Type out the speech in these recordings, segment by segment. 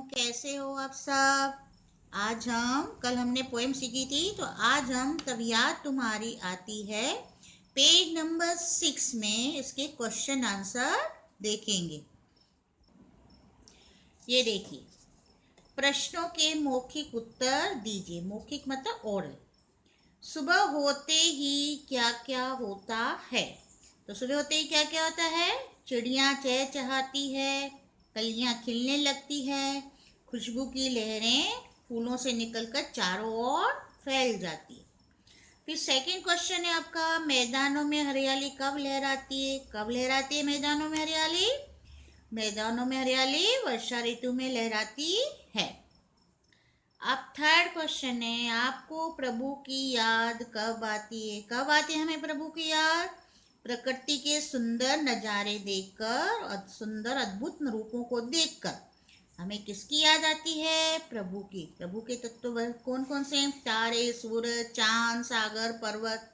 कैसे हो आप सब। आज हम कल हमने पोएम सीखी थी, तो आज हम तब याद तुम्हारी आती है पेज नंबर 6 में इसके क्वेश्चन आंसर देखेंगे। ये देखिए, प्रश्नों के मौखिक उत्तर दीजिए। मौखिक मतलब ओरल। सुबह होते ही क्या क्या होता है? तो सुबह होते ही क्या क्या होता है? चिड़िया चहचहाती है, कलियां खिलने लगती है, खुशबू की लहरें फूलों से निकलकर चारों ओर फैल जाती है। फिर सेकंड क्वेश्चन है आपका, मैदानों में हरियाली कब लहराती है? कब लहराती है मैदानों में हरियाली? मैदानों में हरियाली वर्षा ऋतु में लहराती है। अब थर्ड क्वेश्चन है, आपको प्रभु की याद कब आती है? कब आती है हमें प्रभु की याद? प्रकृति के सुंदर नज़ारे देखकर और सुंदर अद्भुत रूपों को देखकर हमें किसकी याद आती है? प्रभु की। प्रभु के तत्व कौन कौन से हैं? तारे, सूरज, चांद, सागर, पर्वत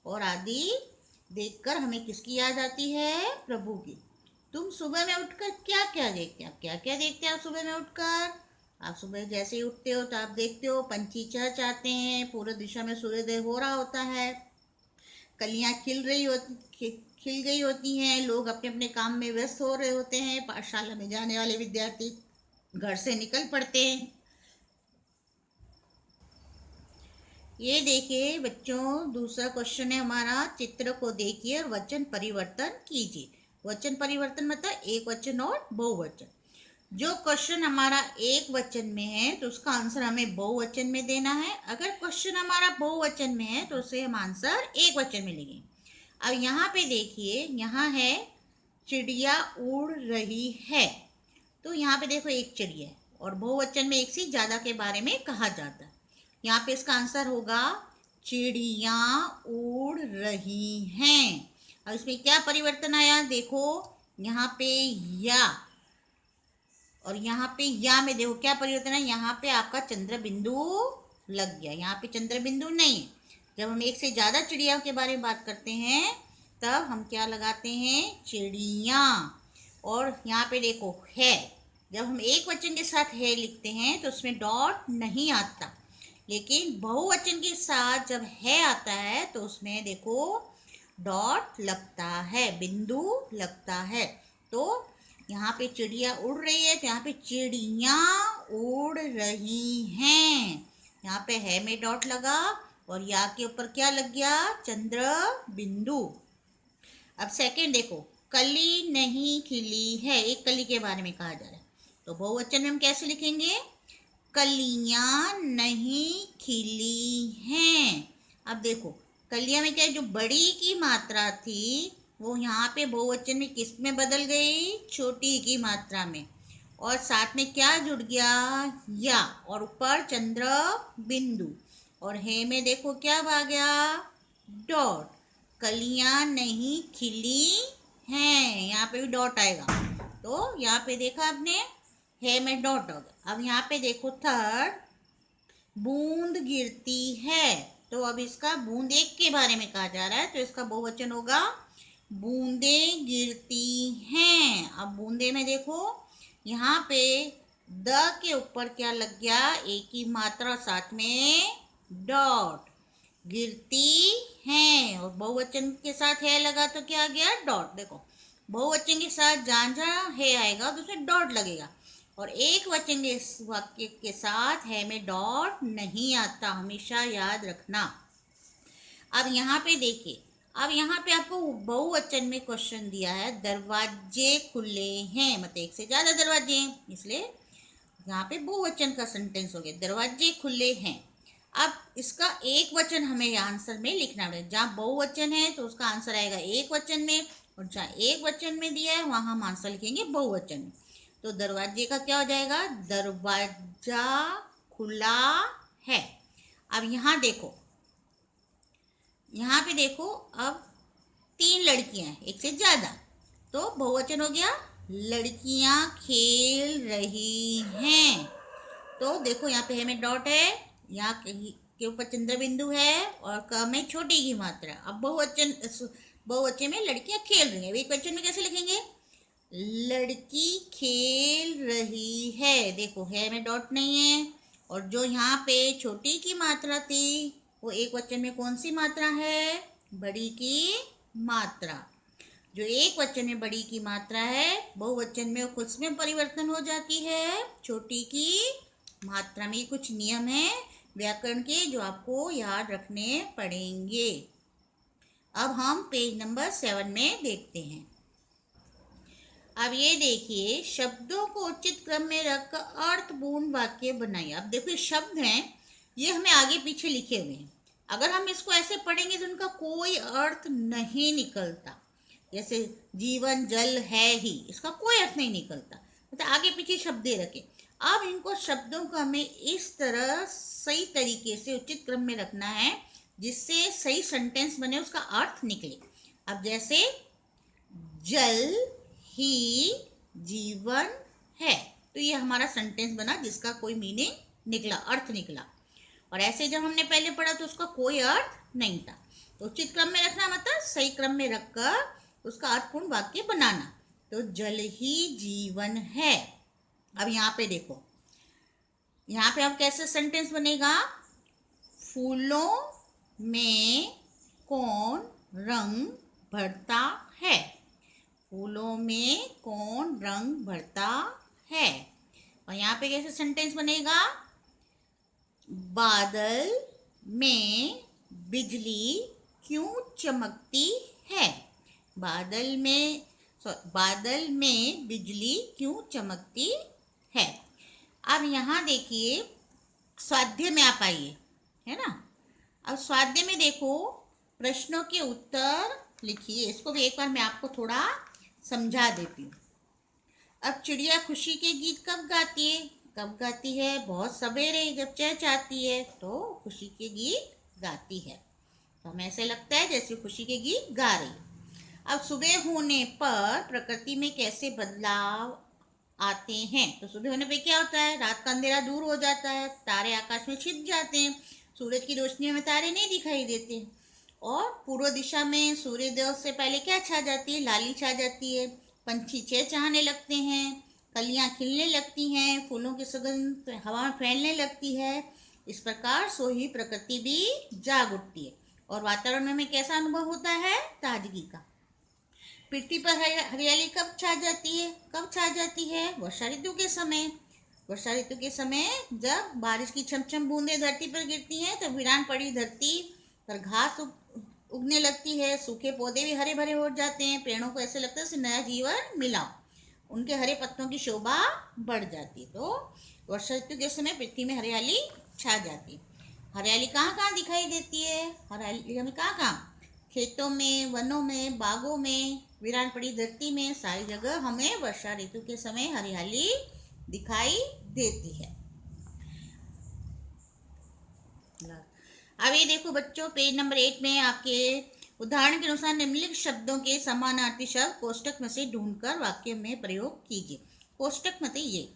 और आदि देखकर हमें किसकी याद आती है? प्रभु की। तुम सुबह में उठकर क्या क्या देखते हैं? आप क्या क्या देखते हैं आप सुबह में उठकर? आप सुबह जैसे ही उठते हो तो आप देखते हो पंछी चहचहाते हैं, पूरे दिशा में सूर्योदय हो रहा होता है, कलियां खिल गई होती हैं, लोग अपने अपने काम में व्यस्त हो रहे होते हैं, पाठशाला में जाने वाले विद्यार्थी घर से निकल पड़ते हैं। ये देखिए बच्चों, दूसरा क्वेश्चन है हमारा, चित्र को देखिए और वचन परिवर्तन कीजिए। वचन परिवर्तन मतलब एक वचन और बहुवचन। जो क्वेश्चन हमारा एक वचन में है तो उसका आंसर हमें बहुवचन में देना है। अगर क्वेश्चन हमारा बहुवचन में है तो उसे हम आंसर एक वचन में लेंगे। अब यहाँ पे देखिए, यहाँ है चिड़िया उड़ रही है, तो यहाँ पे देखो एक चिड़िया है और बहुवचन में एक से ज़्यादा के बारे में कहा जाता है। यहाँ पे इसका आंसर होगा चिड़िया उड़ रही हैं। अब इसमें क्या परिवर्तन आया देखो, यहाँ पे या और यहाँ पे या में देखो क्या परिवर्तन है। यहाँ पे आपका चंद्र बिंदु लग गया, यहाँ पे चंद्र बिंदु नहीं है। जब हम एक से ज्यादा चिड़िया के बारे में बात करते हैं तब हम क्या लगाते हैं? चिड़िया। और यहाँ पे देखो है, जब हम एक वचन के साथ है लिखते हैं तो उसमें डॉट नहीं आता, लेकिन बहुवचन के साथ जब है आता है तो उसमें देखो डॉट लगता है, बिंदु लगता है। तो यहाँ पे चिड़िया उड़ रही है तो यहाँ पे चिड़िया उड़ रही हैं। यहाँ पे है में डॉट लगा और या के ऊपर क्या लग गया? चंद्र बिंदु। अब सेकंड देखो, कली नहीं खिली है, एक कली के बारे में कहा जा रहा है, तो बहुवचन में हम कैसे लिखेंगे? कलियां नहीं खिली हैं। अब देखो कलियां में क्या है, जो बड़ी की मात्रा थी वो यहाँ पे बहुवचन में किस में बदल गई? छोटी की मात्रा में। और साथ में क्या जुड़ गया? या, और ऊपर चंद्र बिंदु। और हे में देखो क्या आ गया? डॉट। कलियां नहीं खिली हैं, यहाँ पे भी डॉट आएगा। तो यहाँ पे देखा आपने, है में डॉट हो गया। अब यहाँ पे देखो थर्ड, बूंद गिरती है, तो अब इसका बूंद एक के बारे में कहा जा रहा है तो इसका बहुवचन होगा बूंदे गिरती हैं। अब बूंदे में देखो यहाँ पे द के ऊपर क्या लग गया? एक ही मात्रा, साथ में डॉट। गिरती हैं, और बहुवचन के साथ है लगा तो क्या आ गया? डॉट। देखो बहुवचन के साथ जहाँ जहाँ है आएगा तो उसमें डॉट लगेगा, और एक वचन के वाक्य के साथ है में डॉट नहीं आता, हमेशा याद रखना। अब यहाँ पे देखिए, अब यहाँ पे आपको बहुवचन में क्वेश्चन दिया है, दरवाजे खुले हैं, मतलब एक से ज्यादा दरवाजे हैं, इसलिए यहाँ पे बहुवचन का सेंटेंस हो गया, दरवाजे खुले हैं। अब इसका एक वचन हमें आंसर में लिखना पड़ेगा। जहाँ बहुवचन है तो उसका आंसर आएगा एक वचन में, और जहाँ एक वचन में दिया है वहाँ हम आंसर लिखेंगे बहुवचन में। तो दरवाजे का क्या हो जाएगा? दरवाजा खुला है। अब यहाँ देखो, यहाँ पे देखो, अब 3 लड़कियां हैं, एक से ज्यादा, तो बहुवचन हो गया लड़कियां खेल रही हैं। तो देखो यहाँ पे है में डॉट है, यहाँ के ऊपर चंद्र बिंदु है और क में छोटी की मात्रा। अब बहुवचन में लड़कियां खेल रही हैं, एक वचन में कैसे लिखेंगे? लड़की खेल रही है, देखो है में डॉट नहीं है। और जो यहाँ पे छोटी की मात्रा थी वो एक वचन में कौन सी मात्रा है? बड़ी की मात्रा। जो एक वचन में बड़ी की मात्रा है बहुवचन में वो किसमें परिवर्तन हो जाती है? छोटी की मात्रा में। कुछ नियम है व्याकरण के जो आपको याद रखने पड़ेंगे। अब हम पेज नंबर 7 में देखते हैं। अब ये देखिए, शब्दों को उचित क्रम में रखकर अर्थपूर्ण वाक्य बनाइए। अब देखो ये शब्द हैं, ये हमें आगे पीछे लिखे हुए हैं। अगर हम इसको ऐसे पढ़ेंगे तो उनका कोई अर्थ नहीं निकलता। जैसे जीवन जल है ही, इसका कोई अर्थ नहीं निकलता, मतलब आगे पीछे शब्द दे रखे। अब इनको शब्दों को हमें इस तरह सही तरीके से उचित क्रम में रखना है जिससे सही सेंटेंस बने, उसका अर्थ निकले। अब जैसे जल ही जीवन है, तो ये हमारा सेंटेंस बना जिसका कोई मीनिंग निकला, अर्थ निकला। और ऐसे जब हमने पहले पढ़ा तो उसका कोई अर्थ नहीं था। तो उचित क्रम में रखना मतलब सही क्रम में रखकर उसका अर्थपूर्ण वाक्य बनाना। तो जल ही जीवन है। अब यहाँ पे देखो, यहाँ पे अब कैसे सेंटेंस बनेगा? फूलों में कौन रंग भरता है? फूलों में कौन रंग भरता है? और यहाँ पे कैसे सेंटेंस बनेगा? बादल में बिजली क्यों चमकती है? बादल में बिजली क्यों चमकती है? अब यहाँ देखिए, स्वाध्याय में आप आइए, है ना। अब स्वाध्याय में देखो, प्रश्नों के उत्तर लिखिए। इसको भी एक बार मैं आपको थोड़ा समझा देती हूँ। अब चिड़िया खुशी के गीत कब गाती है? कब गाती है? बहुत सवेरे, जब चहचहाती है तो खुशी के गीत गाती है। तो हमें ऐसे लगता है जैसे खुशी के गीत गा रही। अब सुबह होने पर प्रकृति में कैसे बदलाव आते हैं? तो सुबह होने पे क्या होता है? रात का अंधेरा दूर हो जाता है, तारे आकाश में छिप जाते हैं, सूरज की रोशनी में तारे नहीं दिखाई देते। और पूर्व दिशा में सूर्योदय से पहले क्या छा जाती है? लाली छा जाती है। पंछी चहचहाने लगते हैं, कलियां खिलने लगती हैं, फूलों की सुगंध हवा में फैलने लगती है। इस प्रकार सोई प्रकृति भी जाग उठती है और वातावरण में कैसा अनुभव होता है? ताजगी का। पृथ्वी पर हरियाली कब छा जाती है? कब छा जाती है? वर्षा ऋतु के समय। वर्षा ऋतु के समय जब बारिश की छमछम बूंदें धरती पर गिरती हैं तो वीरान पड़ी धरती पर घास उगने लगती है, सूखे पौधे भी हरे भरे हो जाते हैं, पेड़ों को ऐसे लगता है जैसे नया जीवन मिला, उनके हरे पत्तों की शोभा बढ़ जाती है। तो वर्षा ऋतु के समय पृथ्वी में हरियाली छा जाती है। हरियाली कहाँ कहाँ दिखाई देती है? हरियाली हमें कहाँ कहाँ? खेतों में, वनों में, बागों में, वीरान पड़ी धरती में, सारी जगह हमें वर्षा ऋतु के समय हरियाली दिखाई देती है। अब ये देखो बच्चों, पेज नंबर 8 में आपके उदाहरण के अनुसार निम्नलिखित शब्दों के समानार्थी शब्द कोष्टक में से ढूंढकर वाक्य में प्रयोग कीजिए। कोष्टक मतलब ये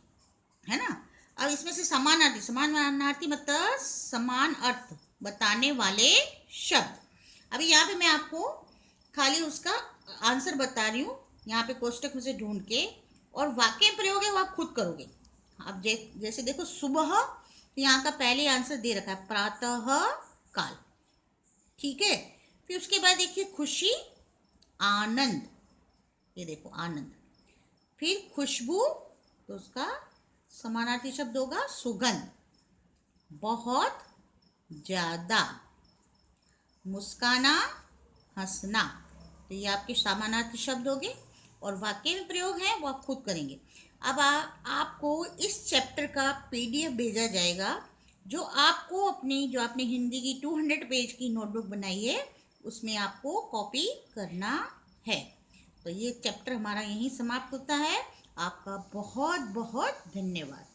है ना। अब इसमें से समानार्थी मतलब समान अर्थ बताने वाले शब्द। अभी यहाँ पे मैं आपको खाली उसका आंसर बता रही हूँ, यहाँ पे कोष्टक में से ढूंढ के, और वाक्य प्रयोग है वो आप खुद करोगे। अब जैसे देखो सुबह, तो यहाँ का पहले आंसर दे रखा है प्रातः काल, ठीक है। फिर उसके बाद देखिए खुशी, आनंद, ये देखो आनंद। फिर खुशबू, तो उसका समानार्थी शब्द होगा सुगंध। बहुत ज्यादा, मुस्काना, हंसना, तो ये आपके समानार्थी शब्द हो गए। और वाक्य में प्रयोग है वो आप खुद करेंगे। अब आपको इस चैप्टर का PDF भेजा जाएगा, जो आपने हिंदी की 200 पेज की नोटबुक बनाई है उसमें आपको कॉपी करना है। तो ये चैप्टर हमारा यहीं समाप्त होता है। आपका बहुत बहुत धन्यवाद।